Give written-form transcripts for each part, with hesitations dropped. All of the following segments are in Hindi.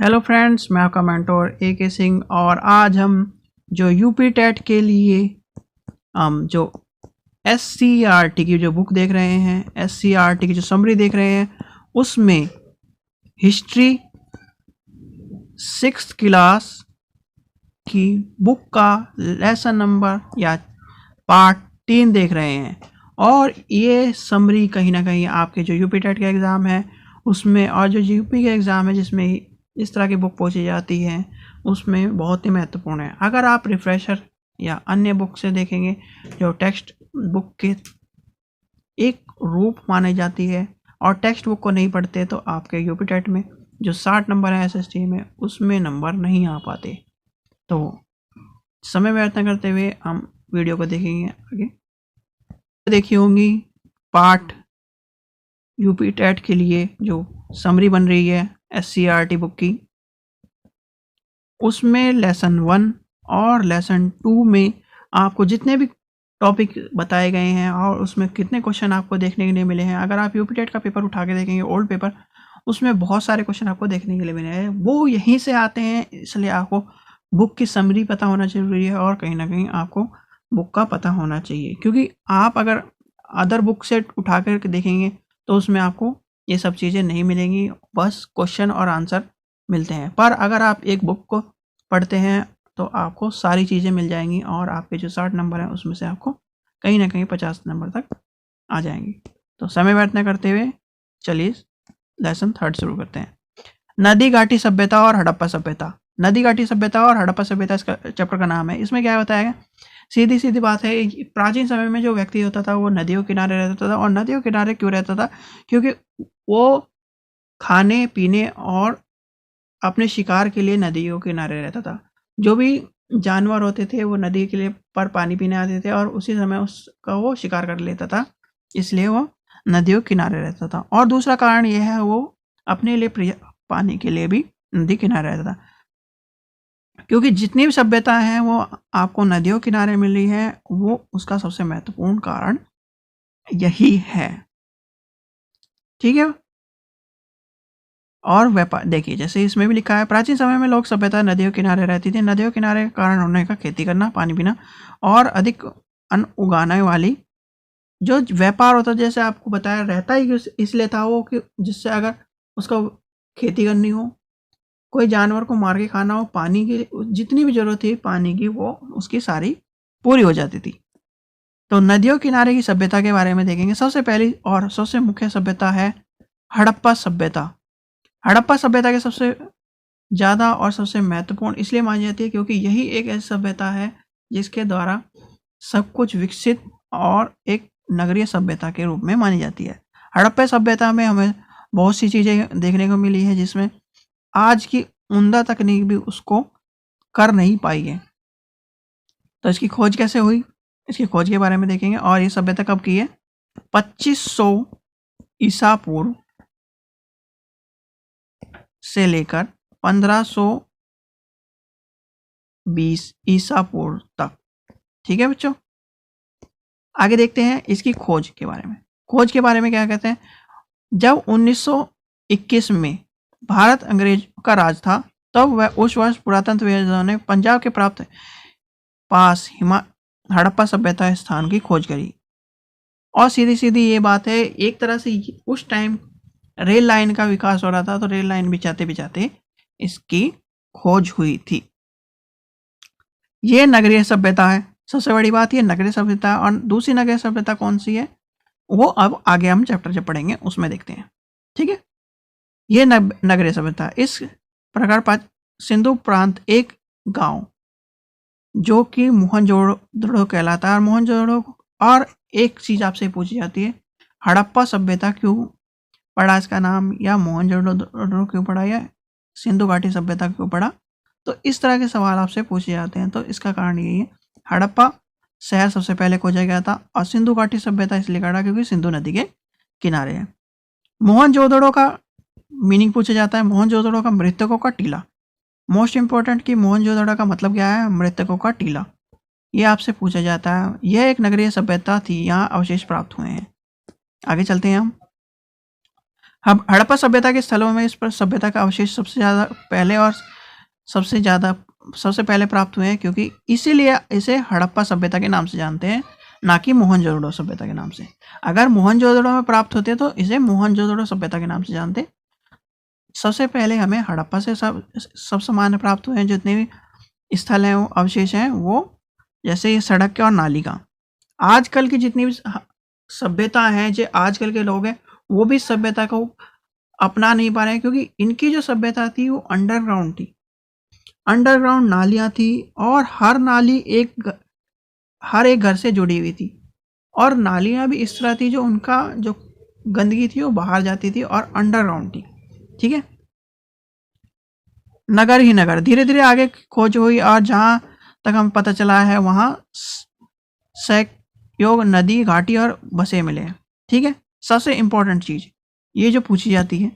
हेलो फ्रेंड्स, मैं आपका मेंटोर AK सिंह। और आज हम जो यूपी टेट के लिए जो SCRT की जो बुक देख रहे हैं, SCRT की जो समरी देख रहे हैं, उसमें हिस्ट्री 6th क्लास की बुक का लेसन नंबर या पार्ट 3 देख रहे हैं। और ये समरी कहीं ना कहीं आपके जो यूपी टेट का एग्ज़ाम है उसमें, और जो यूपी का एग्ज़ाम है जिसमें इस तरह की बुक पूछी जाती है, उसमें बहुत ही महत्वपूर्ण है। अगर आप रिफ्रेशर या अन्य बुक से देखेंगे जो टेक्स्ट बुक के एक रूप मानी जाती है और टेक्स्ट बुक को नहीं पढ़ते, तो आपके यूपी टेट में जो 60 नंबर है SST में, उसमें नंबर नहीं आ पाते। तो समय व्यर्थ न करते हुए हम वीडियो को देखेंगे आगे। देखी होंगी पार्ट यूपी टेट के लिए जो समरी बन रही है SCRT बुक की, उसमें लेसन 1 और लेसन 2 में आपको जितने भी टॉपिक बताए गए हैं और उसमें कितने क्वेश्चन आपको देखने के लिए मिले हैं, अगर आप यूपी टेट का पेपर उठा के देखेंगे, ओल्ड पेपर, उसमें बहुत सारे क्वेश्चन आपको देखने के लिए मिले हैं। वो यहीं से आते हैं, इसलिए आपको बुक की समरी पता होना जरूरी है और कहीं ना कहीं आपको बुक का पता होना चाहिए, क्योंकि आप अगर अदर बुक से उठा कर देखेंगे तो उसमें आपको ये सब चीज़ें नहीं मिलेंगी, बस क्वेश्चन और आंसर मिलते हैं। पर अगर आप एक बुक को पढ़ते हैं तो आपको सारी चीज़ें मिल जाएंगी और आपके जो 60 नंबर हैं उसमें से आपको कहीं ना कहीं 50 नंबर तक आ जाएंगी। तो समय व्यर्थ न करते हुए चलिए लेसन 3 शुरू करते हैं। नदी घाटी सभ्यता और हड़प्पा सभ्यता। नदी घाटी सभ्यता और हड़प्पा सभ्यता इसका चैप्टर का नाम है। इसमें क्या बताया गया, सीधी सीधी बात है, प्राचीन समय में जो व्यक्ति होता था वो नदियों किनारे रहता था। और नदियों किनारे क्यों रहता था? क्योंकि वो खाने पीने और अपने शिकार के लिए नदियों के किनारे रहता था। जो भी जानवर होते थे वो नदी के लिए पर पानी पीने आते थे और उसी समय उसका वो शिकार कर लेता था, इसलिए वो नदियों के किनारे रहता था। और दूसरा कारण यह है, वो अपने लिए पानी के लिए भी नदी किनारे रहता था, क्योंकि जितनी भी सभ्यता है वो आपको नदियों किनारे मिल रही है, वो उसका सबसे महत्वपूर्ण कारण यही है। ठीक है। और व्यापार देखिए, जैसे इसमें भी लिखा है, प्राचीन समय में लोग सभ्यता नदियों किनारे रहती थी। नदियों किनारे का कारण होने का खेती करना, पानी पीना और अधिक अन्न उगाने वाली जो व्यापार होता, जैसे आपको बताया, रहता ही इसलिए था वो कि जिससे अगर उसका खेती करनी हो, कोई जानवर को मार के खाना हो, पानी की जितनी भी जरूरत थी पानी की, वो उसकी सारी पूरी हो जाती थी। तो नदियों किनारे की सभ्यता के बारे में देखेंगे। सबसे पहली और सबसे मुख्य सभ्यता है हड़प्पा सभ्यता। हड़प्पा सभ्यता के सबसे ज़्यादा और सबसे महत्वपूर्ण इसलिए मानी जाती है क्योंकि यही एक ऐसी सभ्यता है जिसके द्वारा सब कुछ विकसित और एक नगरीय सभ्यता के रूप में मानी जाती है। हड़प्पा सभ्यता में हमें बहुत सी चीज़ें देखने को मिली है जिसमें आज की उम्दा तकनीक भी उसको कर नहीं पाई है। तो इसकी खोज कैसे हुई, इसकी खोज के बारे में देखेंगे। और ये सभ्यता कब की है? 2500 ईसा पूर्व से लेकर 1520 ईसा पूर्व तक। ठीक है बच्चों, आगे देखते हैं इसकी खोज के बारे में। खोज के बारे में क्या कहते हैं, जब 1921 में भारत अंग्रेज का राज था, तब वह उस वर्ष पुरातत्व विज्ञानियों ने पंजाब के प्राप्त पास हड़प्पा सभ्यता स्थान की खोज करी। और सीधी सीधी ये बात है, एक तरह से उस टाइम रेल लाइन का विकास हो रहा था, तो रेल लाइन बिछाते बिछाते इसकी खोज हुई थी। ये नगरीय सभ्यता है। सबसे बड़ी बात ये नगरीय सभ्यता। और दूसरी नगरीय सभ्यता कौन सी है, वो अब आगे हम चैप्टर जब पढ़ेंगे उसमें देखते हैं। ठीक है, ये नगरीय सभ्यता। इस प्रकार सिंधु प्रांत एक गांव जो कि मोहनजोदड़ो कहलाता है। और मोहनजोदड़ो, और एक चीज आपसे पूछी जाती है, हड़प्पा सभ्यता क्यों पड़ा इसका नाम, या मोहनजोदड़ो क्यों पड़ा, या सिंधु घाटी सभ्यता क्यों पड़ा? तो इस तरह के सवाल आपसे पूछे जाते हैं। तो इसका कारण यही है, हड़प्पा शहर सबसे पहले खोजा गया था और सिंधु घाटी सभ्यता इसलिए कहा क्योंकि सिंधु नदी के किनारे है। मोहनजोदड़ो का मीनिंग पूछा जाता है, मोहनजोदड़ो का मृतकों का टीला। मोस्ट इंपॉर्टेंट कि मोहनजोदड़ो का मतलब क्या है, मृतकों का टीला, ये आपसे पूछा जाता है। यह एक नगरीय सभ्यता थी, यहाँ अवशेष प्राप्त हुए हैं। आगे चलते हैं हम। हड़प्पा सभ्यता के स्थलों में इस पर सभ्यता का अवशेष सबसे ज़्यादा पहले और सबसे पहले प्राप्त हुए हैं, क्योंकि इसीलिए इसे हड़प्पा सभ्यता के नाम से जानते हैं, ना कि मोहनजोदड़ो सभ्यता के नाम से। अगर मोहनजोदड़ो में प्राप्त होते तो इसे मोहनजोदड़ो सभ्यता के नाम से जानते। सबसे पहले हमें हड़प्पा से सब सामान प्राप्त हुए हैं, जितने भी स्थल हैं, वो अवशेष हैं, वो जैसे ये सड़क के और नाली का। आजकल की जितनी भी सभ्यता है, जो आजकल के लोग हैं, वो भी सभ्यता को अपना नहीं पा रहे हैं, क्योंकि इनकी जो सभ्यता थी वो अंडरग्राउंड थी। अंडरग्राउंड नालियां थी और हर नाली हर एक घर से जुड़ी हुई थी, और नालियां भी इस तरह थी जो उनका जो गंदगी थी वो बाहर जाती थी और अंडरग्राउंड थी। ठीक है, नगर ही नगर, धीरे धीरे आगे खोज हुई और जहां तक हम पता चला है वहां सैकयोग नदी, घाटी और बसे मिले हैं। ठीक है, सबसे इंपॉर्टेंट चीज ये जो पूछी जाती है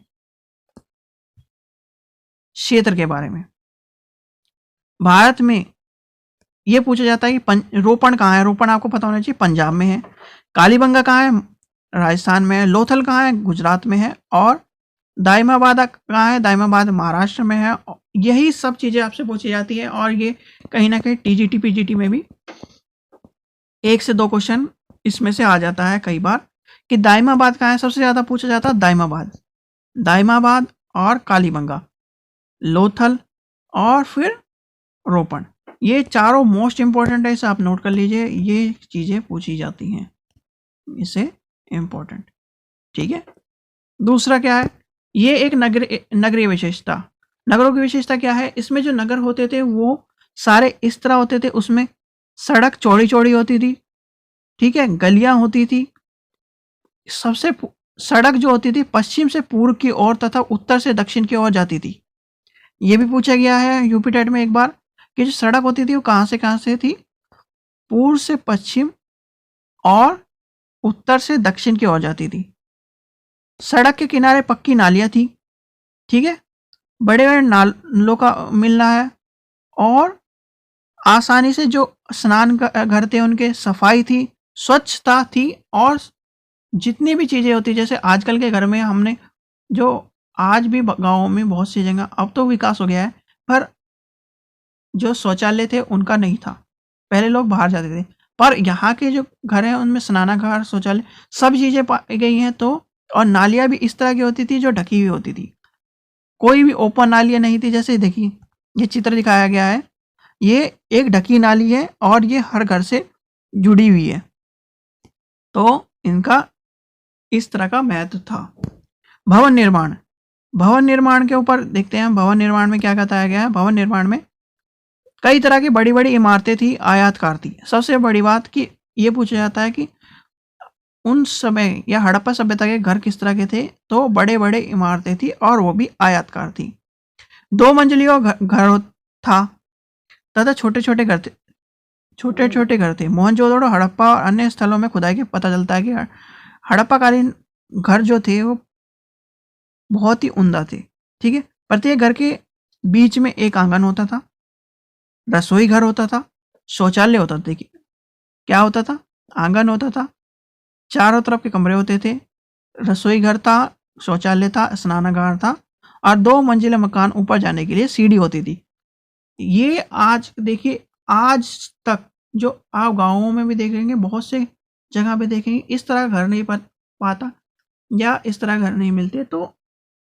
क्षेत्र के बारे में, भारत में ये पूछा जाता है कि रोपण कहाँ है। रोपण आपको पता होना चाहिए, पंजाब में है। कालीबंगा कहाँ है, राजस्थान में है। लोथल कहाँ है, गुजरात में है। और दाइमाबाद कहाँ है, दाइमाबाद महाराष्ट्र में है। यही सब चीजें आपसे पूछी जाती है, और ये कहीं ना कहीं टीजीटी पीजीटी में भी 1 से 2 क्वेश्चन इसमें से आ जाता है कई बार, कि दाइमाबाद कहाँ है। सबसे ज्यादा पूछा जाता है दाइमाबाद और कालीबंगा, लोथल और फिर रोपण। ये चारों मोस्ट इंपॉर्टेंट है, इसे आप नोट कर लीजिए, ये चीजें पूछी जाती हैं, इसे इंपॉर्टेंट। ठीक है, दूसरा क्या है, ये एक नगरीय विशेषता। नगरों की विशेषता क्या है, इसमें जो नगर होते थे वो सारे इस तरह होते थे, उसमें सड़क चौड़ी चौड़ी होती थी। ठीक है, गलियां होती थी। सबसे सड़क जो होती थी पश्चिम से पूर्व की ओर तथा उत्तर से दक्षिण की ओर जाती थी। ये भी पूछा गया है यूपी टेट में एक बार, कि जो सड़क होती थी वो कहाँ से थी, पूर्व से पश्चिम और उत्तर से दक्षिण की ओर जाती थी। सड़क के किनारे पक्की नालियां थी। ठीक है, बड़े बड़े नालों का मिलना है, और आसानी से जो स्नान घर थे उनके सफाई थी, स्वच्छता थी। और जितनी भी चीजें होती, जैसे आजकल के घर में हमने जो आज भी गाँवों में बहुत सी जगह, अब तो विकास हो गया है, पर जो शौचालय थे उनका नहीं था। पहले लोग बाहर जाते थे, पर यहाँ के जो घर हैं उनमें स्नानागार, शौचालय, सब चीजें पाई गई हैं। तो और नालियां भी इस तरह की होती थी जो ढकी हुई होती थी, कोई भी ओपन नालियां नहीं थी। जैसे देखिए ये चित्र दिखाया गया है, ये एक ढकी नाली है और ये हर घर से जुड़ी हुई है। तो इनका इस तरह का महत्व था। भवन निर्माण के ऊपर देखते हैं, भवन निर्माण में क्या बताया गया है। भवन निर्माण में कई तरह की बड़ी बड़ी इमारतें थी, आयताकार थी। सबसे बड़ी बात कि ये पूछा जाता है कि उन समय या हड़प्पा सभ्यता के घर किस तरह के थे, तो बड़े बड़े इमारतें थी और वो भी आयताकार थी। 2 मंजिलियों घर था तथा छोटे छोटे घर थे। मोहनजोदड़ो, हड़प्पा और अन्य स्थलों में खुदाई के पता चलता है कि हड़प्पाकालीन घर जो थे वो बहुत ही उम्दा थे। ठीक है, प्रत्येक घर के बीच में एक आंगन होता था, रसोई घर होता था, शौचालय होता था। देखिए क्या होता था, आंगन होता था, चारों तरफ के कमरे होते थे, रसोई घर था, शौचालय था, स्नानागार था, और 2 मंजिला मकान ऊपर जाने के लिए सीढ़ी होती थी। ये आज देखिए, आज तक जो आप गाँवों में भी देखेंगे, बहुत से जगह पे देखेंगे इस तरह घर नहीं पाता या इस तरह घर नहीं मिलते। तो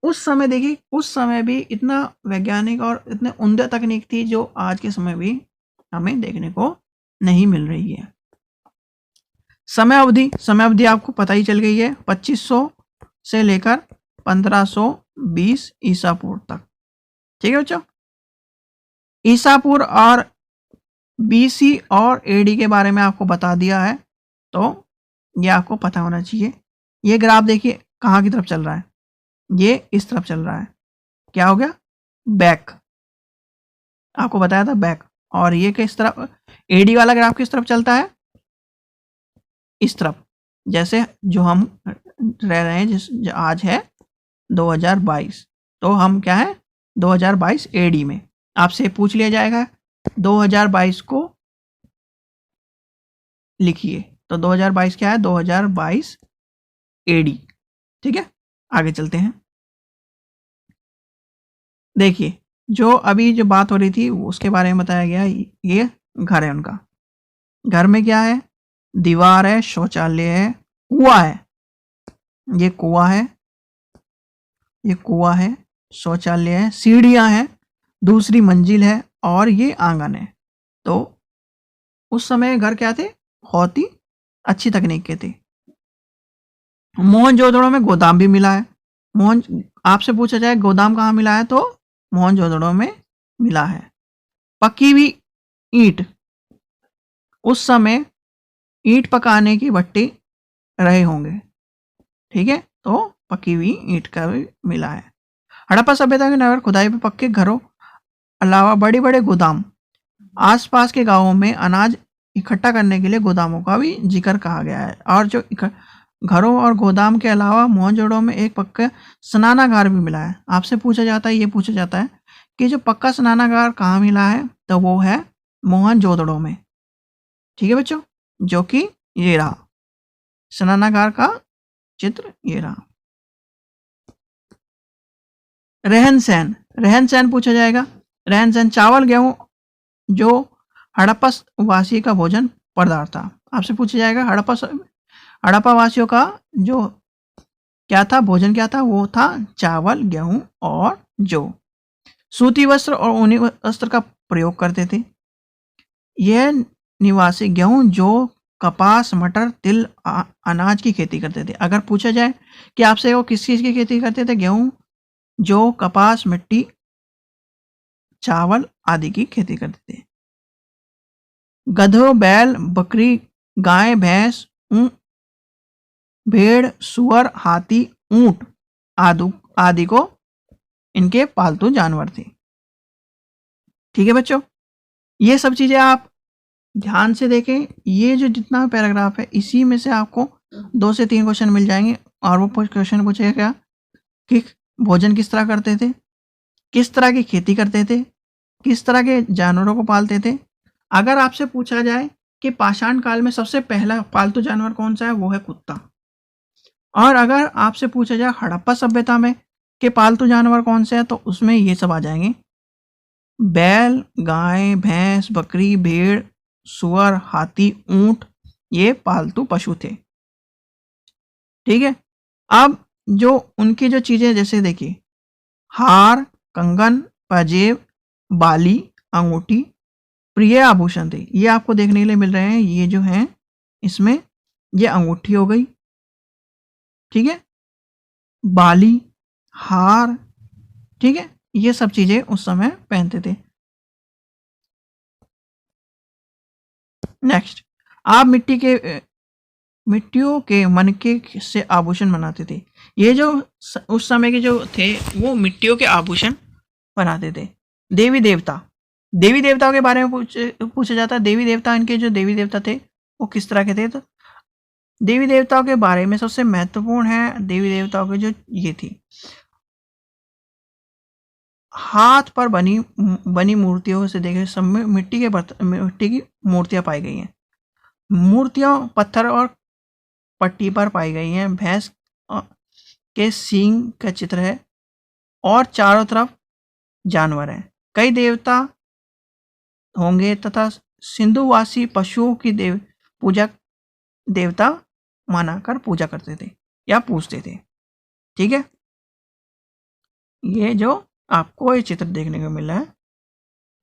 उस समय देखिए, उस समय भी इतना वैज्ञानिक और इतने उम्दा तकनीक थी जो आज के समय भी हमें देखने को नहीं मिल रही है। समय अवधि आपको पता ही चल गई है, 2500 से लेकर 1520 ईसा पूर्व तक। ठीक है बच्चों, ईसा पूर्व और बीसी और एडी के बारे में आपको बता दिया है, तो ये आपको पता होना चाहिए। ये ग्राफ देखिए कहाँ की तरफ चल रहा है, ये इस तरफ चल रहा है। क्या हो गया, बैक, आपको बताया था बैक। और ये किस तरफ, एडी वाला ग्राफ किस तरफ चलता है, इस तरफ। जैसे जो हम रह रहे हैं, जिस आज है 2022, तो हम क्या है 2022 एडी में। आपसे पूछ लिया जाएगा 2022 को लिखिए, तो 2022 क्या है, 2022 एडी। ठीक है, आगे चलते हैं। देखिए, जो अभी जो बात हो रही थी उसके बारे में बताया गया। ये घर है उनका। घर में क्या है? दीवार है, शौचालय है, कुआं है। ये कुआं है, ये कुआं है, शौचालय है, सीढ़ियां हैं, दूसरी मंजिल है और ये आंगन है। तो उस समय घर क्या थे? बहुत ही अच्छी तकनीक के थे। मोहनजोदड़ो में गोदाम भी मिला है। मोहन आपसे पूछा जाए गोदाम कहाँ मिला है तो मोहनजोदड़ो में मिला है। पकी हुई ईंट, उस समय ईंट पकाने की भट्टी रहे होंगे, ठीक है, तो पकी हुई ईंट का भी मिला है। हड़प्पा सभ्यता के नगर खुदाई पे पक्के घरों अलावा बड़े बड़े गोदाम, आसपास के गांवों में अनाज इकट्ठा करने के लिए गोदामों का भी जिक्र कहा गया है। और जो घरों और गोदाम के अलावा मोहनजोदड़ो में एक पक्का स्नानागार भी मिला है। आपसे पूछा जाता है, ये पूछा जाता है कि जो पक्का स्नानागार कहाँ मिला है, तो वो है मोहनजोदड़ो में। ठीक है बच्चों, जो कि ये रहा स्नानागार का चित्र, ये रहा। रहन सहन, रहन सहन पूछा जाएगा। रहन सहन, चावल गेहूं जो हड़प्पा वासी का भोजन पदार्थ था। आपसे पूछा जाएगा हड़प्पा वासियों का जो क्या था, भोजन क्या था? वो था चावल, गेहूं और जौ। सूती वस्त्र और ऊनी वस्त्र का प्रयोग करते थे। यह निवासी गेहूं, जौ, कपास, मटर, तिल, अनाज की खेती करते थे। अगर पूछा जाए कि आपसे वो किस चीज की खेती करते थे? गेहूं, जौ, कपास, मिट्टी, चावल आदि की खेती करते थे। गधों, बैल, बकरी, गाय, भैंस, भेड़, सुअर, हाथी, ऊंट आदि को इनके पालतू जानवर थे। ठीक है बच्चों, ये सब चीजें आप ध्यान से देखें। ये जो जितना पैराग्राफ है इसी में से आपको 2 से 3 क्वेश्चन मिल जाएंगे। और वो क्वेश्चन पूछेगा क्या कि भोजन किस तरह करते थे, किस तरह की खेती करते थे, किस तरह के जानवरों को पालते थे। अगर आपसे पूछा जाए कि पाषाण काल में सबसे पहला पालतू जानवर कौन सा है, वो है कुत्ता। और अगर आपसे पूछा जाए हड़प्पा सभ्यता में के पालतू जानवर कौन से हैं, तो उसमें ये सब आ जाएंगे। बैल, गाय, भैंस, बकरी, भेड़, सुअर, हाथी, ऊंट, ये पालतू पशु थे। ठीक है, अब जो उनकी जो चीजें, जैसे देखिए हार, कंगन, पाजेब, बाली, अंगूठी, प्रिय आभूषण थे। ये आपको देखने के लिए मिल रहे हैं। ये जो हैं इसमें ये अंगूठी हो गई, ठीक है, बाली, हार, ठीक है, ये सब चीजें उस समय पहनते थे। नेक्स्ट, आप मिट्टियों के मनके से आभूषण बनाते थे। ये जो उस समय के जो थे वो मिट्टियों के आभूषण बनाते थे। देवी देवता, देवी देवताओं के बारे में पूछा जाता है। देवी देवता, इनके जो देवी देवता थे वो किस तरह के थे? तो देवी देवताओं के बारे में सबसे महत्वपूर्ण है देवी देवताओं की जो ये थी, हाथ पर बनी मूर्तियों से देखे सब में मिट्टी की मूर्तियां पाई गई हैं। मूर्तियां पत्थर और पट्टी पर पाई गई हैं। भैंस के सींग का चित्र है और चारों तरफ जानवर हैं। कई देवता होंगे तथा सिंधुवासी पशुओं की देवता मानाकर पूजा करते थे या पूजते थे। ठीक है, ये जो आपको ये चित्र देखने को मिला है,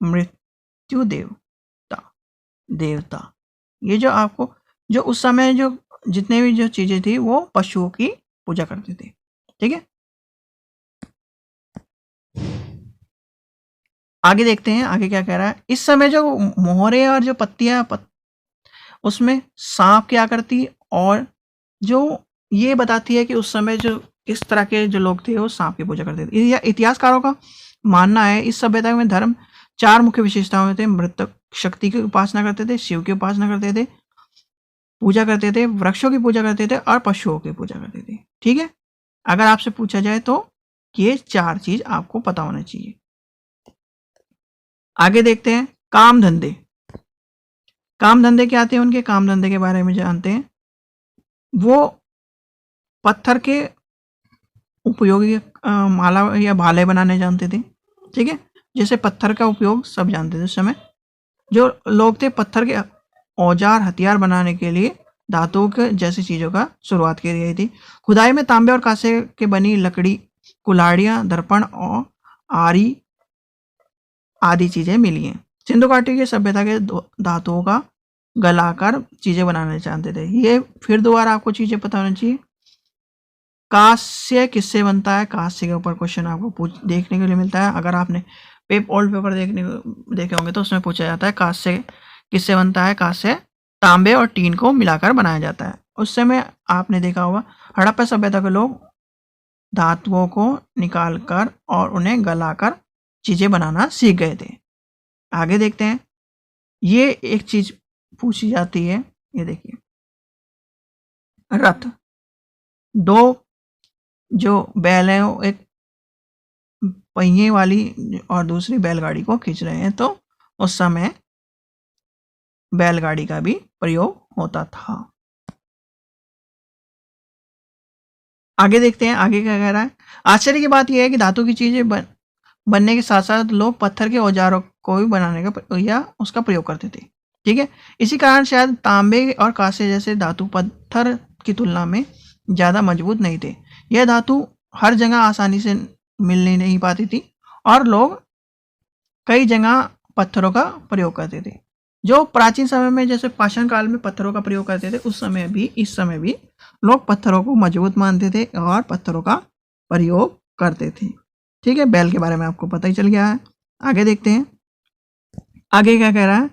मृत्यु देवता, ये जो आपको जो उस समय जो जितने भी जो चीजें थी वो पशुओं की पूजा करते थे। ठीक है, आगे देखते हैं आगे क्या कह रहा है। इस समय जो मोहरे और जो पत्तियां उसमें सांप क्या करती, और जो ये बताती है कि उस समय जो इस तरह के जो लोग थे वो सांप की पूजा करते थे। इतिहासकारों का मानना है इस सभ्यता में धर्म 4 मुख्य विशेषताओं में थे। मृतक शक्ति की उपासना करते थे, शिव की उपासना करते थे, पूजा करते थे, वृक्षों की पूजा करते थे और पशुओं की पूजा करते थे। ठीक है, अगर आपसे पूछा जाए तो ये 4 चीज आपको पता होना चाहिए। आगे देखते हैं काम धंधे। काम धंधे क्या थे उनके? काम धंधे के बारे में जानते हैं। वो पत्थर के उपयोगी माला या भाले बनाने जानते थे। ठीक है, जैसे पत्थर का उपयोग सब जानते थे उस समय। जो लोग थे पत्थर के औजार हथियार बनाने के लिए धातुओं के जैसी चीज़ों का शुरुआत की गई थी। खुदाई में तांबे और कांसे के बनी लकड़ी, कुल्हाड़ियाँ, दर्पण और आरी आदि चीज़ें मिली हैं। सिंधु घाटी की सभ्यता के धातुओं का गलाकर चीज़ें बनाना जानते थे। ये फिर दोबारा आपको चीज़ें पता होनी चाहिए। कांस्य किससे बनता है? कांस्य के ऊपर क्वेश्चन आपको देखने के लिए मिलता है। अगर आपने ओल्ड पेपर देखे होंगे तो उसमें पूछा जाता है कांस्य किससे बनता है? कांस्य तांबे और टीन को मिलाकर बनाया जाता है। उस समय आपने देखा होगा हड़प्पा सभ्यता के लोग धातुओं को निकालकर और उन्हें गलाकर चीजें बनाना सीख गए थे। आगे देखते हैं। ये एक चीज पूछी जाती है, ये देखिए, रथ। दो जो बैल है वो एक पहिए वाली और दूसरी बैलगाड़ी को खींच रहे हैं, तो उस समय बैलगाड़ी का भी प्रयोग होता था। आगे देखते हैं, आगे क्या कह रहा है। आश्चर्य की बात यह है कि धातु की चीजें बनने के साथ साथ लोग पत्थर के औजारों को भी बनाने का या उसका प्रयोग करते थे। ठीक है, इसी कारण शायद तांबे और कांसे जैसे धातु पत्थर की तुलना में ज़्यादा मजबूत नहीं थे। यह धातु हर जगह आसानी से मिलने नहीं पाती थी और लोग कई जगह पत्थरों का प्रयोग करते थे। जो प्राचीन समय में जैसे पाषाण काल में पत्थरों का प्रयोग करते थे, उस समय भी इस समय भी लोग पत्थरों को मजबूत मानते थे और पत्थरों का प्रयोग करते थे। ठीक है, बैल के बारे में आपको पता ही चल गया है। आगे देखते हैं, आगे क्या कह रहा है।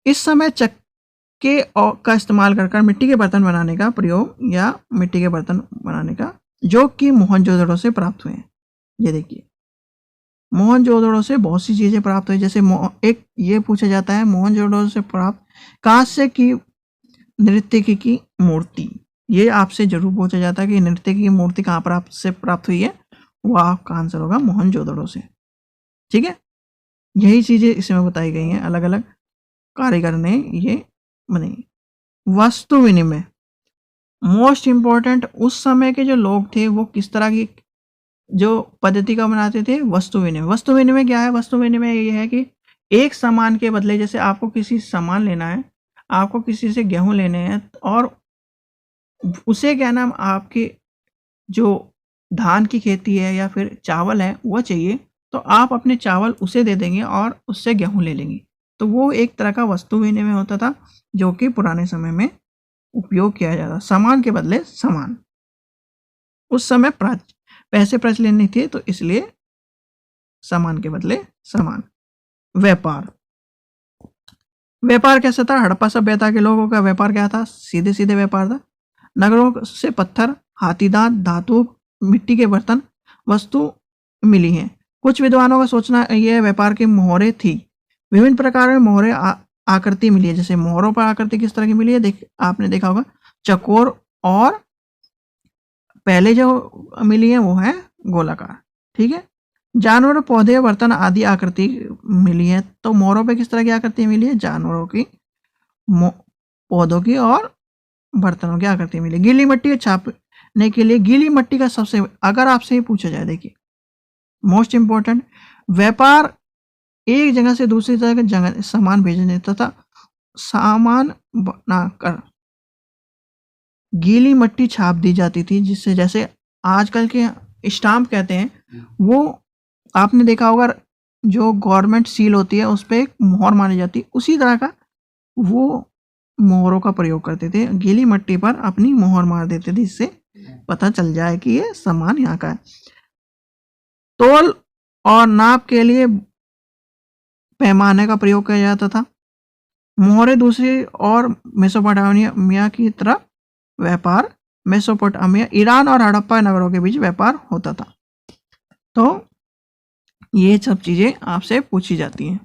इस समय चक्के का इस्तेमाल कर मिट्टी के बर्तन बनाने का प्रयोग या मिट्टी के बर्तन बनाने का जो कि मोहनजोदड़ो से प्राप्त हुए हैं। ये देखिए, मोहनजोदड़ो से बहुत सी चीजें प्राप्त हुई। जैसे एक ये पूछा जाता है, मोहनजोदड़ो से प्राप्त कांस्य की नर्तकी की मूर्ति। ये आपसे जरूर पूछा जाता है कि नर्तकी की मूर्ति कहाँ प्राप्त हुई है, वो आपका आंसर होगा मोहनजोदड़ो से। ठीक है, यही चीजें इसमें बताई गई हैं, अलग अलग कारीगर ने ये बनी। वस्तु विनिमय, मोस्ट इंपॉर्टेंट, उस समय के जो लोग थे वो किस तरह की जो पद्धति का बनाते थे? वस्तु विनिमय। वस्तु विनिमय क्या है? वस्तु विनिमय ये है कि एक सामान के बदले, जैसे आपको किसी सामान लेना है, आपको किसी से गेहूं लेने हैं और उसे क्या नाम आपके जो धान की खेती है या फिर चावल है वो चाहिए, तो आप अपने चावल उसे दे देंगे और उससे गेहूं ले लेंगे। तो वो एक तरह का वस्तु विनिमय होता था जो कि पुराने समय में उपयोग किया जाता, सामान के बदले सामान। उस समय पैसे प्रचलित नहीं थे, तो इसलिए सामान के बदले सामान। व्यापार, व्यापार कैसा था? हड़प्पा सभ्यता के लोगों का व्यापार क्या था? सीधे सीधे व्यापार था। नगरों से पत्थर, हाथीदांत, धातु, मिट्टी के बर्तन वस्तु मिली हैं। कुछ विद्वानों का सोचना यह व्यापार की मोहरें थी। विभिन्न प्रकार में मोहरें आकृति मिली है। जैसे मोहरों पर आकृति किस तरह की मिली है, आपने देखा होगा चकोर, और पहले जो मिली है वो है गोलाकार। ठीक है, जानवर, पौधे, बर्तन आदि आकृति मिली है। तो मोहरों पे किस तरह की आकृति मिली है? जानवरों की, पौधों की और बर्तनों की आकृति मिली। गीली मट्टी छापने के लिए, गीली मट्टी का सबसे, अगर आपसे पूछा जाए, देखिए मोस्ट इंपॉर्टेंट, व्यापार एक जगह से दूसरी जगह सामान भेजने तथा सामान बनाकर गीली मट्टी छाप दी जाती थी, जिससे जैसे आजकल के स्टाम्प कहते हैं, वो आपने देखा होगा जो गवर्नमेंट सील होती है उस पर एक मोहर मानी जाती है, उसी तरह का वो मोहरों का प्रयोग करते थे। गीली मट्टी पर अपनी मोहर मार देते थे, जिससे पता चल जाए कि ये सामान यहाँ का है। तोल और नाप के लिए पैमाने का प्रयोग किया जाता था। मोहरें दूसरी और मेसोपोटामिया की तरफ व्यापार, मेसोपोटामिया, ईरान और हड़प्पा नगरों के बीच व्यापार होता था। तो ये सब चीजें आपसे पूछी जाती हैं।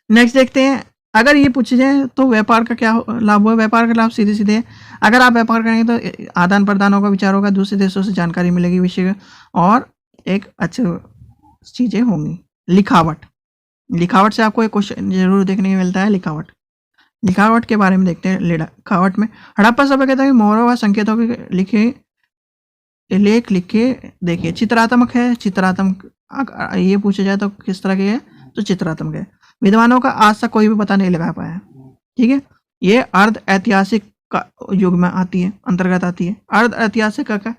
नेक्स्ट देखते हैं, अगर ये पूछे जाए तो व्यापार का क्या लाभ हुआ? व्यापार का लाभ सीधे सीधे, अगर आप व्यापार करेंगे तो आदान प्रदान होगा, विचार होगा, दूसरे देशों से जानकारी मिलेगी विषय, और एक अच्छी चीजें होंगी। लिखावट, लिखावट से आपको एक क्वेश्चन जरूर देखने को मिलता है। लिखावट के बारे में देखते हैं। लिखावट में हड़प्पा सभ्यता की मोहरों व संकेतों के लिखे लेख लिख के देखिए। चित्रात्मक है, चित्रात्मक ये पूछा जाए तो किस तरह के है, तो चित्रात्मक है। विद्वानों का आज तक कोई भी पता नहीं लगा पाया। ठीक है, ये अर्ध ऐतिहासिक का युग में आती है, अंतर्गत आती है। अर्ध ऐतिहासिक का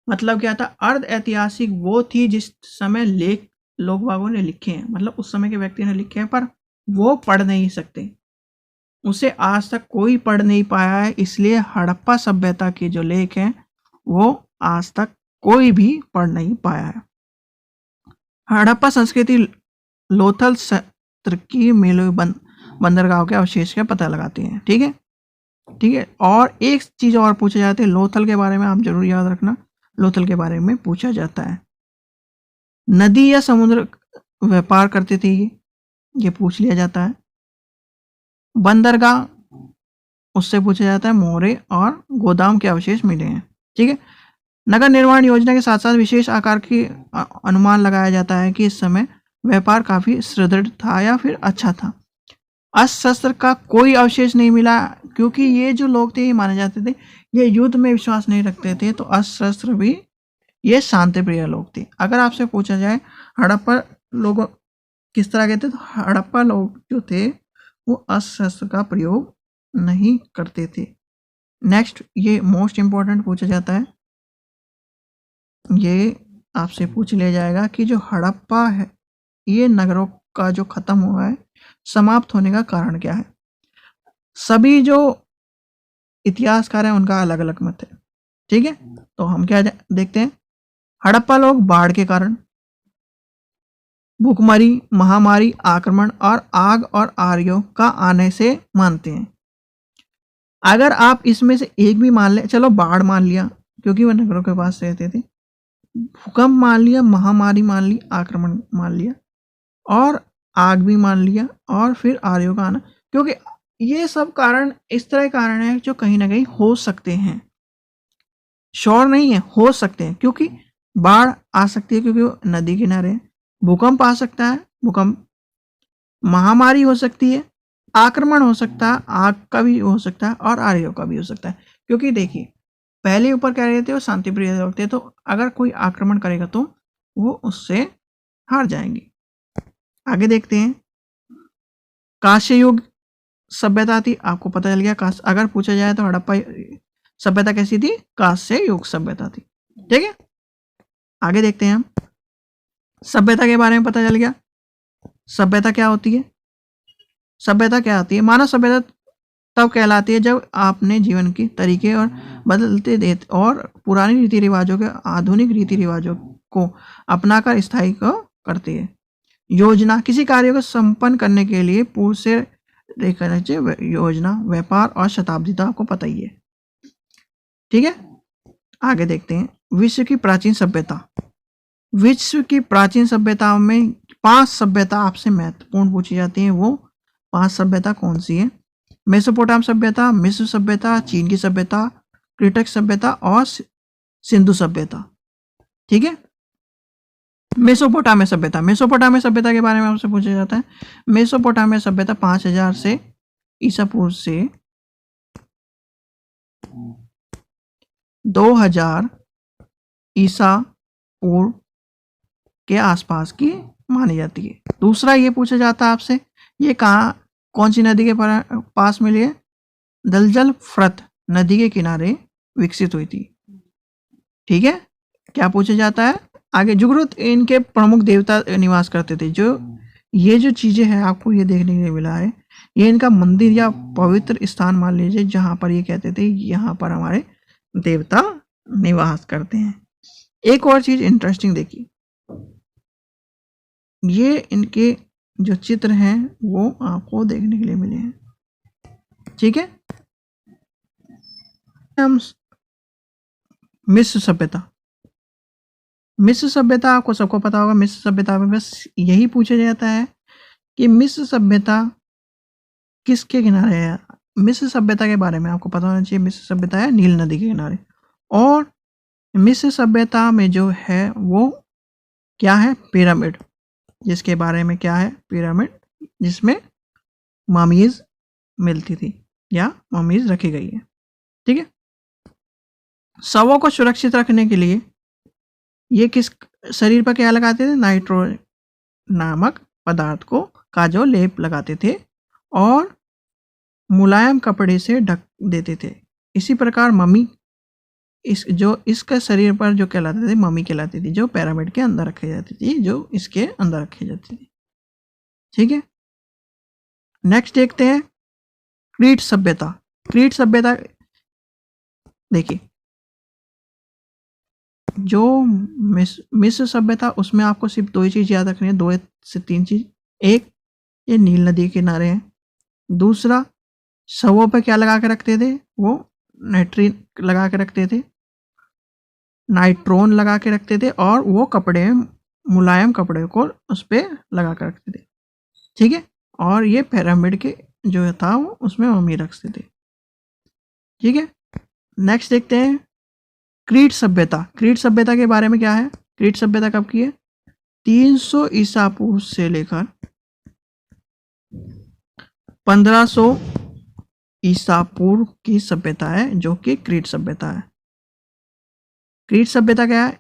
मतलब क्या था? अर्ध ऐतिहासिक वो थी जिस समय लेख लोग बागों ने लिखे हैं, मतलब उस समय के व्यक्ति ने लिखे हैं, पर वो पढ़ नहीं सकते, उसे आज तक कोई पढ़ नहीं पाया है। इसलिए हड़प्पा सभ्यता के जो लेख हैं वो आज तक कोई भी पढ़ नहीं पाया है। हड़प्पा संस्कृति लोथल सत्र की मेलो बंदरगाह के अवशेष का पता लगाती है। ठीक है, ठीक है। और एक चीज और पूछा जाता है, लोथल के बारे में आप जरूर याद रखना, लोथल के बारे में पूछा जाता है। नदी या समुद्र व्यापार करते थे ये पूछ लिया जाता है। बंदरगाह उससे पूछा जाता है। मोहरे और गोदाम के अवशेष मिले हैं। ठीक है, नगर निर्माण योजना के साथ साथ विशेष आकार की अनुमान लगाया जाता है कि इस समय व्यापार काफी सुदृढ़ था या फिर अच्छा था। अस्त्र शस्त्र का कोई अवशेष नहीं मिला, क्योंकि ये जो लोग थे ये माने जाते थे ये युद्ध में विश्वास नहीं रखते थे, तो अस्त्र शस्त्र भी ये शांति प्रिय लोग थे। अगर आपसे पूछा जाए हड़प्पा लोग किस तरह के थे, तो हड़प्पा लोग जो थे वो अस्त्र शस्त्र का प्रयोग नहीं करते थे। नेक्स्ट, ये मोस्ट इंपॉर्टेंट पूछा जाता है, ये आपसे पूछ लिया जाएगा कि जो हड़प्पा है ये नगरों का जो खत्म हुआ है, समाप्त होने का कारण क्या है। सभी जो इतिहासकार हैं उनका अलग अलग मत है। ठीक है, तो हम क्या देखते हैं, हड़प्पा लोग बाढ़ के कारण, भूखमरी, महामारी, आक्रमण और आग और आर्यों का आने से मानते हैं। अगर आप इसमें से एक भी मान ले, चलो बाढ़ मान लिया क्योंकि वह नगरों के पास रहते थे, भूकंप मान लिया, महामारी मान ली, आक्रमण मान लिया और आग भी मान लिया, और फिर आर्यों का आना, क्योंकि ये सब कारण इस तरह के कारण है जो कहीं ना कहीं हो सकते हैं, श्योर नहीं है, हो सकते हैं। क्योंकि बाढ़ आ सकती है क्योंकि वो नदी किनारे है, भूकंप आ सकता है, भूकंप, महामारी हो सकती है, आक्रमण हो सकता है, आग का भी हो सकता है और आर्यों का भी हो सकता है। क्योंकि देखिए पहले ऊपर कह रहे थे वो शांति प्रिय लोग थे, तो अगर कोई आक्रमण करेगा तो वो उससे हार जाएंगे। आगे देखते हैं, कांस्य युग सभ्यता थी, आपको पता चल गया। अगर पूछा जाए तो हड़प्पा सभ्यता कैसी थी, कांस्य युग सभ्यता थी। ठीक है, आगे देखते हैं हम, सभ्यता के बारे में पता चल गया। सभ्यता क्या होती है, सभ्यता क्या होती है, मानव सभ्यता तब कहलाती है जब आपने जीवन के तरीके और बदलते देते और पुरानी रीति रिवाजों के आधुनिक रीति रिवाजों को अपनाकर स्थायी को करती है। योजना, किसी कार्य को संपन्न करने के लिए पूर्व से योजना, व्यापार और शताब्दी तो आपको पता ही है। ठीक है, आगे देखते हैं, विश्व की प्राचीन सभ्यता। विश्व की प्राचीन सभ्यताओं में 5 सभ्यता आपसे महत्वपूर्ण पूछी जाती है। वो 5 सभ्यता कौन सी है? मेसोपोटाम सभ्यता, मिस्र सभ्यता, चीन की सभ्यता, क्रिटक सभ्यता और सिंधु सभ्यता। ठीक है, मेसोपोटामिया सभ्यता, मेसोपोटामिया सभ्यता के बारे में आपसे पूछा जाता है। मेसोपोटामिया सभ्यता 5000 से ईसा पूर्व से 2000 ईसा पूर्व के आसपास की मानी जाती है। दूसरा ये पूछा जाता है आपसे, ये कहाँ, कौन सी नदी के पास मिली है? दलदल फरत नदी के किनारे विकसित हुई थी। ठीक है, क्या पूछा जाता है आगे, जुगरुत इनके प्रमुख देवता निवास करते थे। जो ये जो चीजें हैं आपको ये देखने के लिए मिला है, ये इनका मंदिर या पवित्र स्थान मान लीजिए, जहां पर ये कहते थे यहाँ पर हमारे देवता निवास करते हैं। एक और चीज इंटरेस्टिंग देखिए, ये इनके जो चित्र हैं वो आपको देखने के लिए मिले हैं। ठीक है, हम मिस्र सभ्यता, मिस्र सभ्यता आपको सबको पता होगा। मिस्र सभ्यता में बस यही पूछा जाता है कि मिस्र सभ्यता किसके किनारे है। मिस्र सभ्यता के बारे में आपको पता होना चाहिए, मिस्र सभ्यता है नील नदी के किनारे। और मिस्र सभ्यता में जो है वो क्या है, पिरामिड, जिसके बारे में क्या है, पिरामिड, जिसमें ममीज मिलती थी या ममीज रखी गई है। ठीक है, शवों को सुरक्षित रखने के लिए ये किस शरीर पर क्या लगाते थे? नाइट्रो नामक पदार्थ को का जो लेप लगाते थे और मुलायम कपड़े से ढक देते थे। इसी प्रकार मम्मी इसका शरीर पर जो कहलाते थे मम्मी कहलाती थी, जो पिरामिड के अंदर रखी जाती थी, जो इसके अंदर रखी जाती थी। ठीक है, नेक्स्ट देखते हैं क्रीट सभ्यता। क्रीट सभ्यता देखिए, जो मिस्र सभ्यता उसमें आपको सिर्फ 2 ही चीज याद रखनी है, 2 से 3 चीज। एक, ये नील नदी के किनारे है। दूसरा, शवों पे क्या लगा के रखते थे? वो नाइट्रीन लगा के रखते थे, नाइट्रोन लगा के रखते थे, और वो कपड़े मुलायम कपड़े को उस पर लगा कर रखते थे। ठीक है, और ये पिरामिड के जो था वो उसमें मम्मी रखते थे। ठीक है, नेक्स्ट देखते हैं क्रीट सभ्यता। क्रीट सभ्यता के बारे में क्या है? क्रीट सभ्यता कब की है? 300 ईसा पूर्व से लेकर 1500 ईसा पूर्व की सभ्यता है, जो कि क्रीट सभ्यता है। क्रीट सभ्यता क्या है?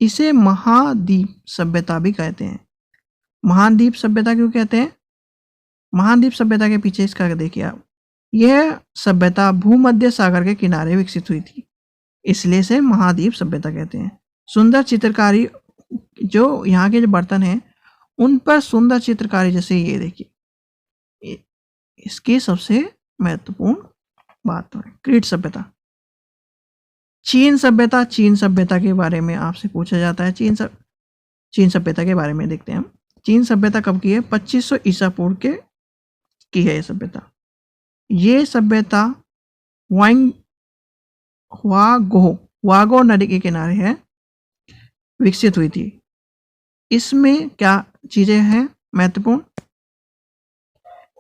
इसे महाद्वीप सभ्यता भी कहते हैं। महाद्वीप सभ्यता क्यों कहते हैं? महाद्वीप सभ्यता के पीछे इसका देखिए आप, यह सभ्यता भूमध्य सागर के किनारे विकसित हुई थी, इसलिए से महाद्वीप सभ्यता कहते हैं। सुंदर चित्रकारी, जो यहाँ के जो बर्तन हैं उन पर सुंदर चित्रकारी, जैसे ये देखिए, इसकी सबसे महत्वपूर्ण बात है क्रीट सभ्यता। चीन सभ्यता। चीन सभ्यता के बारे में आपसे पूछा जाता है। चीन सभ्यता के बारे में देखते हैं हम। चीन सभ्यता कब की है? 2500 ईसा पूर्व के की है ये सभ्यता। ये सभ्यता वागो नदी के किनारे है, विकसित हुई थी। इसमें क्या चीजें हैं महत्वपूर्ण?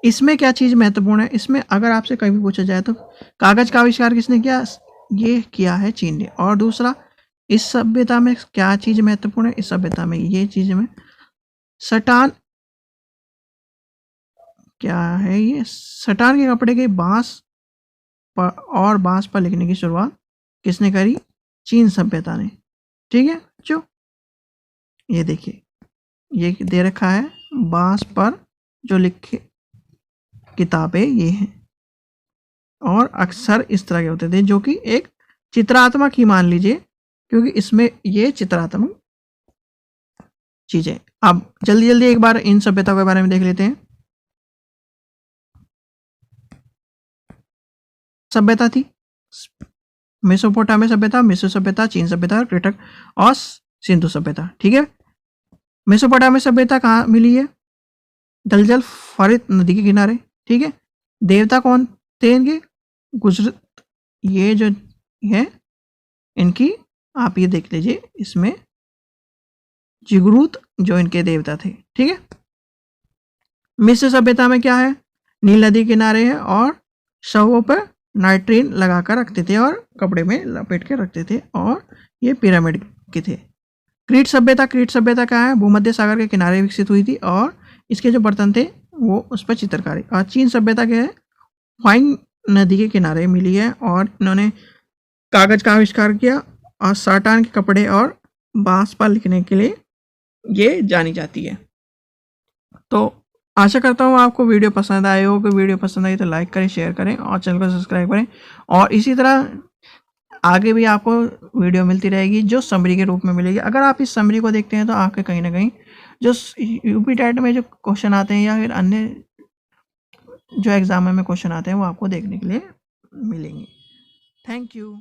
इसमें क्या चीज महत्वपूर्ण है? इसमें अगर आपसे कभी पूछा जाए तो कागज का आविष्कार किसने किया? ये किया है चीन ने। और दूसरा, इस सभ्यता में क्या चीज महत्वपूर्ण है? इस सभ्यता में ये चीज में सटान, क्या है ये? सटान के कपड़े के बांस पर और बांस पर लिखने की शुरुआत किसने करी? चीन सभ्यता ने। ठीक है, जो ये देखिए, ये दे रखा है, बांस पर जो लिखे किताबें ये हैं, और अक्सर इस तरह के होते थे, जो कि एक चित्रात्मक ही मान लीजिए, क्योंकि इसमें ये चित्रात्मक चीजें। अब जल्दी जल्दी एक बार इन सभ्यताओं के बारे में देख लेते हैं। सभ्यता थी मेसोपोटामिया सभ्यता, मिस्र सभ्यता, चीन सभ्यता, क्रेटक और सिंधु सभ्यता। ठीक है, मेसोपोटामिया सभ्यता कहाँ मिली है? दलदल फरीत नदी के किनारे। ठीक है, देवता कौन थे इनके? गुजरत, ये जो है इनकी आप ये देख लीजिए, इसमें जिगरूत जो इनके देवता थे। ठीक है, मिस्र सभ्यता में क्या है? नील नदी किनारे है, और शवों पर नाइट्रीन लगाकर रखते थे और कपड़े में लपेट के रखते थे, और ये पिरामिड के थे। क्रीट सभ्यता। क्रीट सभ्यता क्या है? भूमध्य सागर के किनारे विकसित हुई थी, और इसके जो बर्तन थे वो उस पर चित्रकारी। और चीन सभ्यता क्या है? वाइंग नदी के किनारे मिली है, और इन्होंने कागज का आविष्कार किया, और साटान के कपड़े और बांस पर लिखने के लिए ये जानी जाती है। तो आशा करता हूँ आपको वीडियो पसंद आए हो। कि वीडियो पसंद आई तो लाइक करें, शेयर करें, और चैनल को सब्सक्राइब करें। और इसी तरह आगे भी आपको वीडियो मिलती रहेगी, जो समरी के रूप में मिलेगी। अगर आप इस समरी को देखते हैं तो आपके कहीं ना कहीं जो यूपी टेट में जो क्वेश्चन आते हैं, या फिर अन्य जो एग्जाम में क्वेश्चन आते हैं, वो आपको देखने के लिए मिलेंगे। Thank you.